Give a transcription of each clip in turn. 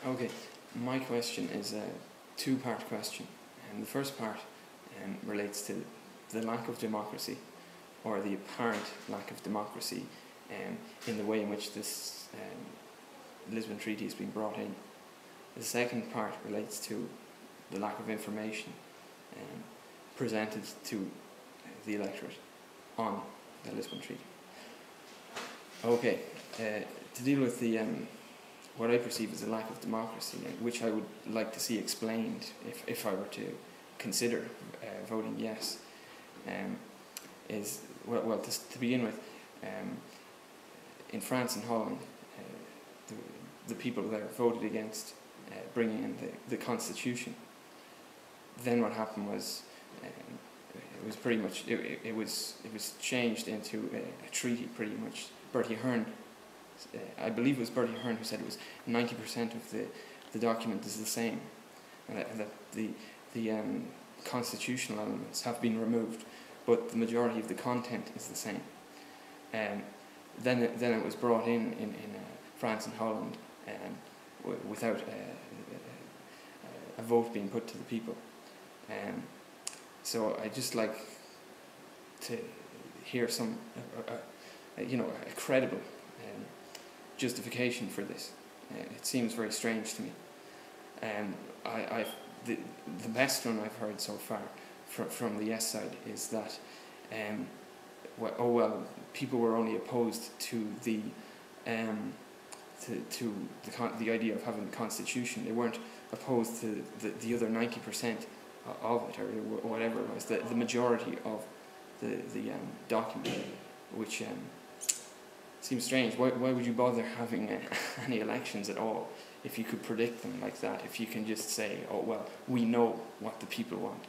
Okay, my question is a two-part question. And the first part relates to the lack of democracy, or the apparent lack of democracy, in the way in which this Lisbon Treaty is being brought in. The second part relates to the lack of information presented to the electorate on the Lisbon Treaty. Okay, to deal with the what I perceive as a lack of democracy, which I would like to see explained if I were to consider voting yes, is, to begin with, in France and Holland, the people there voted against bringing in the constitution. Then what happened was, it was pretty much, it was changed into a treaty, pretty much. Bertie Ahern, I believe it was Bertie Ahern who said it was 90% of the document is the same, and that the constitutional elements have been removed, but the majority of the content is the same. Then it was brought in France and Holland, without a vote being put to the people. So I'd just like to hear some, a credible justification for this. It seems very strange to me. The best one I've heard so far from the yes side is that, people were only opposed to the idea of having the constitution. They weren't opposed to the other 90% of it, or whatever it was, the majority of the document, which seems strange. Why would you bother having any elections at all if you could predict them like that? If you can just say, oh well, we know what the people want.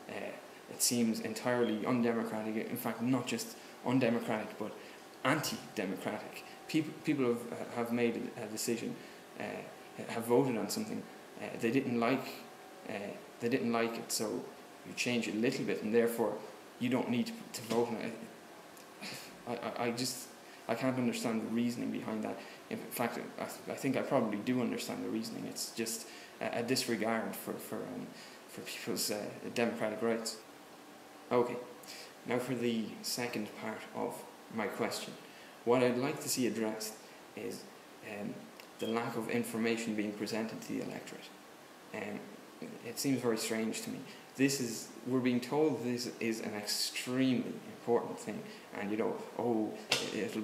It seems entirely undemocratic. In fact, not just undemocratic, but anti-democratic. People have made a decision, have voted on something. They didn't like it, so you change it a little bit, and therefore you don't need to vote on it. I can't understand the reasoning behind that. In fact, I think I probably do understand the reasoning. It's just a disregard for people's democratic rights. Okay, now for the second part of my question. What I'd like to see addressed is the lack of information being presented to the electorate. It seems very strange to me. We're being told this is an extremely important thing, and it'll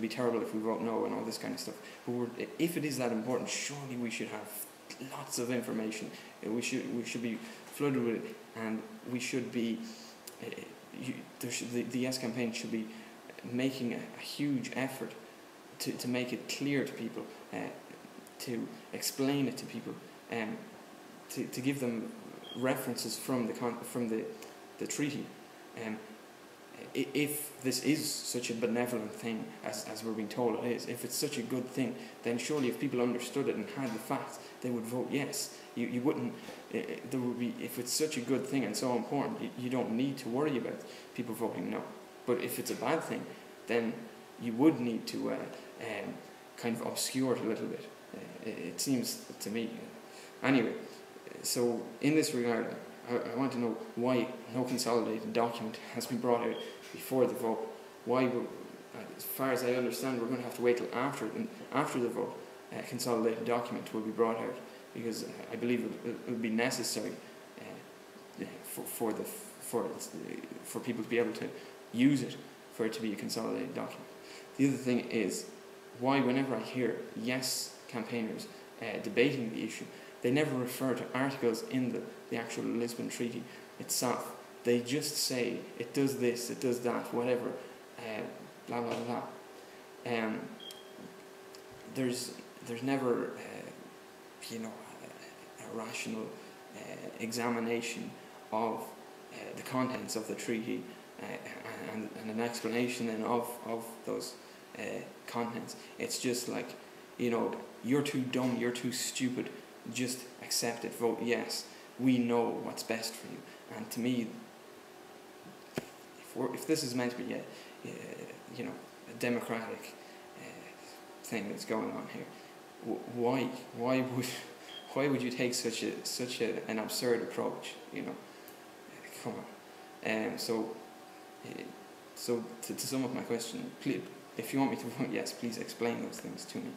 be terrible if we vote no and all this kind of stuff. But if it is that important, surely we should have lots of information. We should be flooded with it, and we should be. The Yes campaign should be making a huge effort to make it clear to people, to explain it to people, to give them references from the treaty. If this is such a benevolent thing as we're being told it is, if it's such a good thing, then surely if people understood it and had the facts, they would vote yes. You wouldn't. There would be, if it's such a good thing and so important, you don't need to worry about people voting no. But if it's a bad thing, then you would need to kind of obscure it a little bit. It seems to me. Anyway, so in this regard, I want to know why no consolidated document has been brought out before the vote. Why, as far as I understand, we're going to have to wait till after the vote, a consolidated document will be brought out, because I believe it will be necessary for people to be able to use it, for it to be a consolidated document. The other thing is, why whenever I hear yes campaigners debating the issue, they never refer to articles in the actual Lisbon Treaty itself. They just say, it does this, it does that, whatever, blah, blah, blah. There's never, a rational examination of the contents of the treaty and an explanation then of those contents. It's just like, you're too dumb, you're too stupid, just accept it, vote yes. We know what's best for you. And to me, if this is meant to be a democratic thing that's going on here, why why would you take such an absurd approach? You know, come on. So to sum up my question, please, if you want me to vote yes, please explain those things to me.